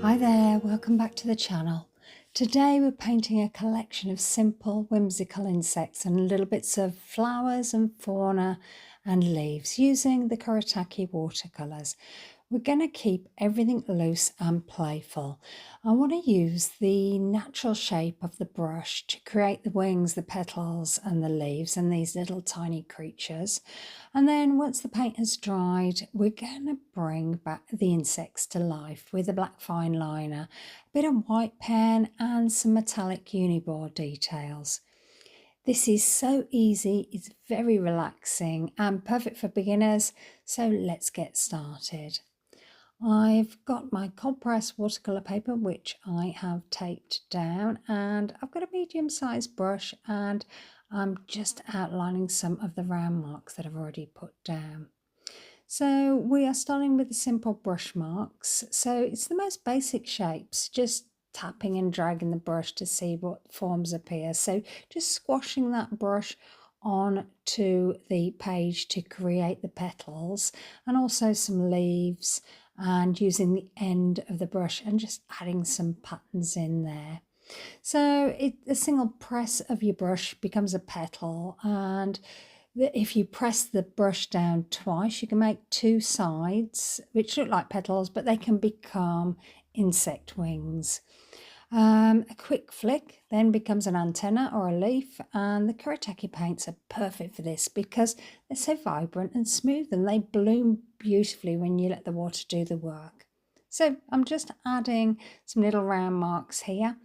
Hi there, welcome back to the channel. Today we're painting a collection of simple whimsical insects and little bits of flowers and fauna and leaves using the Kuretake watercolours. We're going to keep everything loose and playful. I want to use the natural shape of the brush to create the wings, the petals and the leaves and these little tiny creatures. And then once the paint has dried, we're going to bring back the insects to life with a black fineliner, a bit of white pen and some metallic uniboard details. This is so easy, it's very relaxing and perfect for beginners, so let's get started. I've got my cold press watercolour paper which I have taped down, and I've got a medium-sized brush and I'm just outlining some of the round marks that I've already put down. So we are starting with the simple brush marks. So it's the most basic shapes, just tapping and dragging the brush to see what forms appear. So just squashing that brush onto the page to create the petals and also some leaves, and using the end of the brush and just adding some patterns in there. So a single press of your brush becomes a petal, and if you press the brush down twice, you can make two sides which look like petals, but they can become insect wings. A quick flick then becomes an antenna or a leaf, and the Kuretake paints are perfect for this because they're so vibrant and smooth and they bloom beautifully when you let the water do the work. So I'm just adding some little round marks here,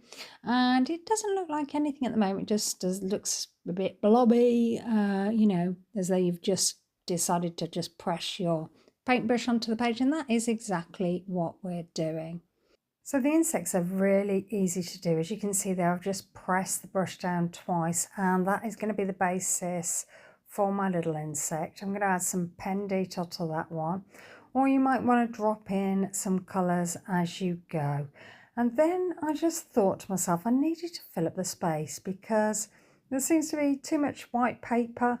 and it doesn't look like anything at the moment, just looks a bit blobby, as though you've just decided to just press your paintbrush onto the page, and that is exactly what we're doing. So the insects are really easy to do. As you can see there, I've just pressed the brush down twice, and that is going to be the basis for my little insect. I'm going to add some pen detail to that one, or you might want to drop in some colours as you go. And then I just thought to myself, I needed to fill up the space because there seems to be too much white paper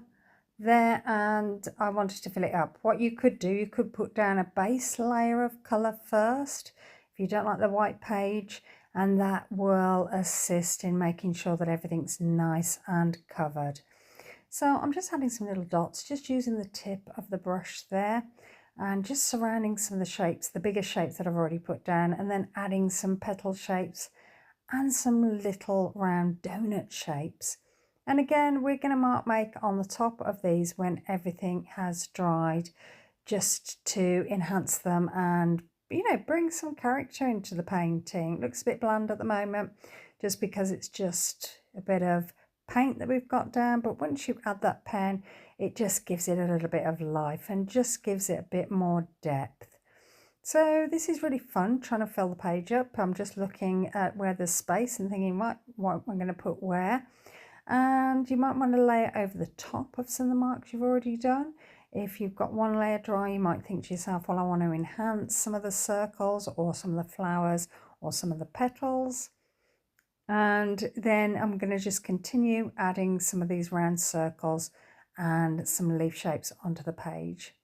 there and I wanted to fill it up. What you could do, you could put down a base layer of colour first if you don't like the white page, and that will assist in making sure that everything's nice and covered. So I'm just adding some little dots, just using the tip of the brush there and just surrounding some of the shapes, the bigger shapes that I've already put down, and then adding some petal shapes and some little round donut shapes. And again, we're going to make on the top of these when everything has dried, just to enhance them and bring some character into the painting. It looks a bit bland at the moment just because it's just a bit of paint that we've got down, but once you add that pen, it just gives it a little bit of life and just gives it a bit more depth. So this is really fun, trying to fill the page up. I'm just looking at where there's space and thinking what I'm going to put where. And you might want to lay it over the top of some of the marks you've already done. If you've got one layer dry, you might think to yourself, well, I want to enhance some of the circles or some of the flowers or some of the petals. And then I'm going to just continue adding some of these round circles and some leaf shapes onto the page.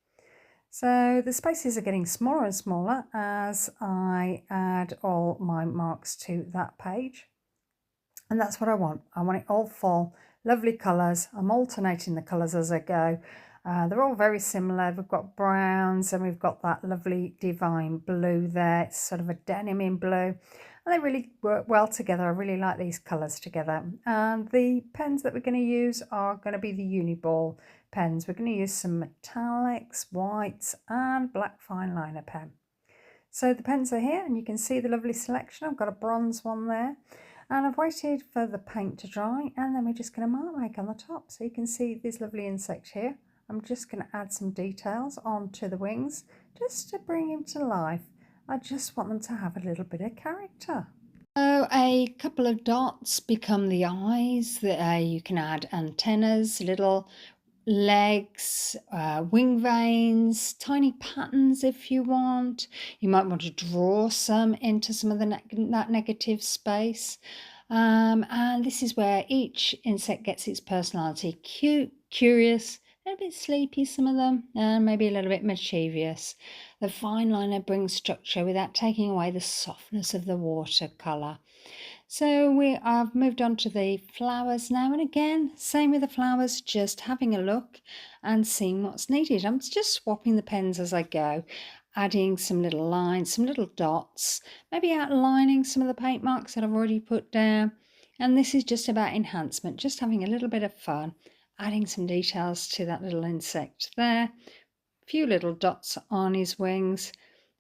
So the spaces are getting smaller and smaller as I add all my marks to that page. And that's what I want. I want it all full, lovely colours. I'm alternating the colours as I go. They're all very similar. We've got browns and we've got that lovely divine blue there. It's sort of a denim in blue. And they really work well together. I really like these colours together. And the pens that we're going to use are going to be the Uniball pens. We're going to use some metallics, whites and black fineliner pen. So the pens are here and you can see the lovely selection. I've got a bronze one there. And I've waited for the paint to dry, and then we're just going to make on the top. So you can see this lovely insect here. I'm just going to add some details onto the wings just to bring him to life. I just want them to have a little bit of character. So a couple of dots become the eyes. You can add antennas, little legs, wing veins, tiny patterns if you want. You might want to draw some into some of that negative space. And this is where each insect gets its personality. Cute, curious, a bit sleepy, some of them, and maybe a little bit mischievous. The fineliner brings structure without taking away the softness of the watercolour. So I've moved on to the flowers now, and again, same with the flowers, just having a look and seeing what's needed. I'm just swapping the pens as I go, adding some little lines, some little dots, maybe outlining some of the paint marks that I've already put down. And this is just about enhancement, just having a little bit of fun, adding some details to that little insect there, a few little dots on his wings.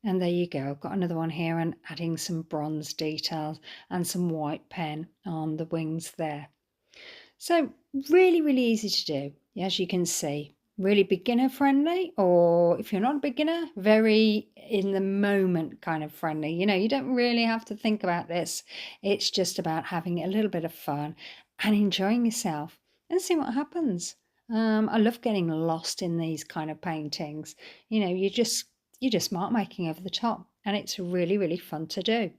And there you go, I've got another one here and adding some bronze details and some white pen on the wings there. So really, really easy to do, as you can see. Really beginner friendly, or if you're not a beginner, very in the moment kind of friendly. You don't really have to think about this. It's just about having a little bit of fun and enjoying yourself and see what happens. I love getting lost in these kind of paintings. You're just mark making over the top, and it's really, really fun to do.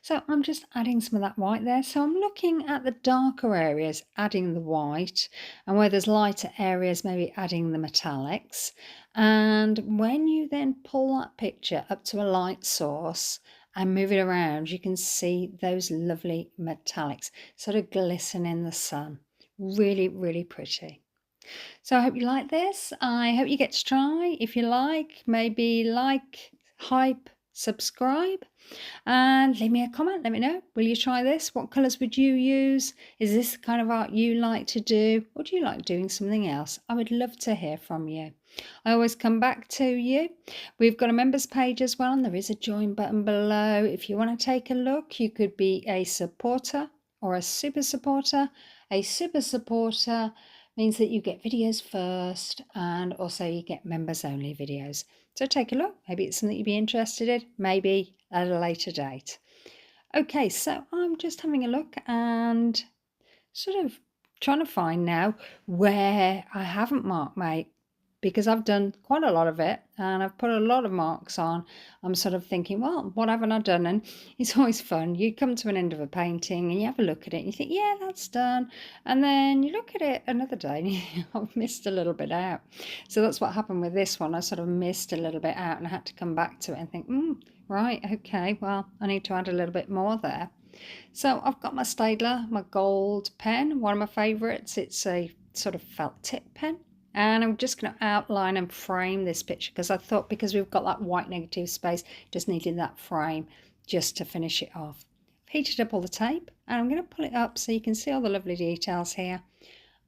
So I'm just adding some of that white there. So I'm looking at the darker areas, adding the white, and where there's lighter areas, maybe adding the metallics. And when you then pull that picture up to a light source and move it around, you can see those lovely metallics sort of glisten in the sun. Really, really pretty. So I hope you like this. I hope you get to try. If you like, maybe like, hype, subscribe, and leave me a comment. Let me know. Will you try this? What colours would you use? Is this the kind of art you like to do? Or do you like doing something else? I would love to hear from you. I always come back to you. We've got a members page as well, and there is a join button below. If you want to take a look, you could be a supporter or a super supporter. A super supporter means that you get videos first, and also you get members only videos. So take a look. Maybe it's something you'd be interested in, maybe at a later date. Okay, so I'm just having a look and sort of trying to find now where I haven't marked mate, because I've done quite a lot of it and I've put a lot of marks on. I'm sort of thinking, well, what haven't I done? And it's always fun. You come to an end of a painting and you have a look at it and you think, yeah, that's done. And then you look at it another day and I've missed a little bit out. So that's what happened with this one. I sort of missed a little bit out and I had to come back to it and think, right, okay, well, I need to add a little bit more there. So I've got my Staedtler, my gold pen, one of my favourites. It's a sort of felt tip pen. And I'm just going to outline and frame this picture because I thought, because we've got that white negative space, just needed that frame just to finish it off. I've heated up all the tape and I'm going to pull it up so you can see all the lovely details here.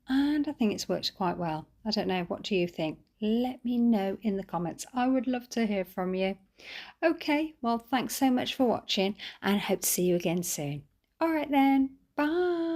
And I think it's worked quite well. I don't know, what do you think? Let me know in the comments. I would love to hear from you. Okay, well, thanks so much for watching and hope to see you again soon. All right then, bye.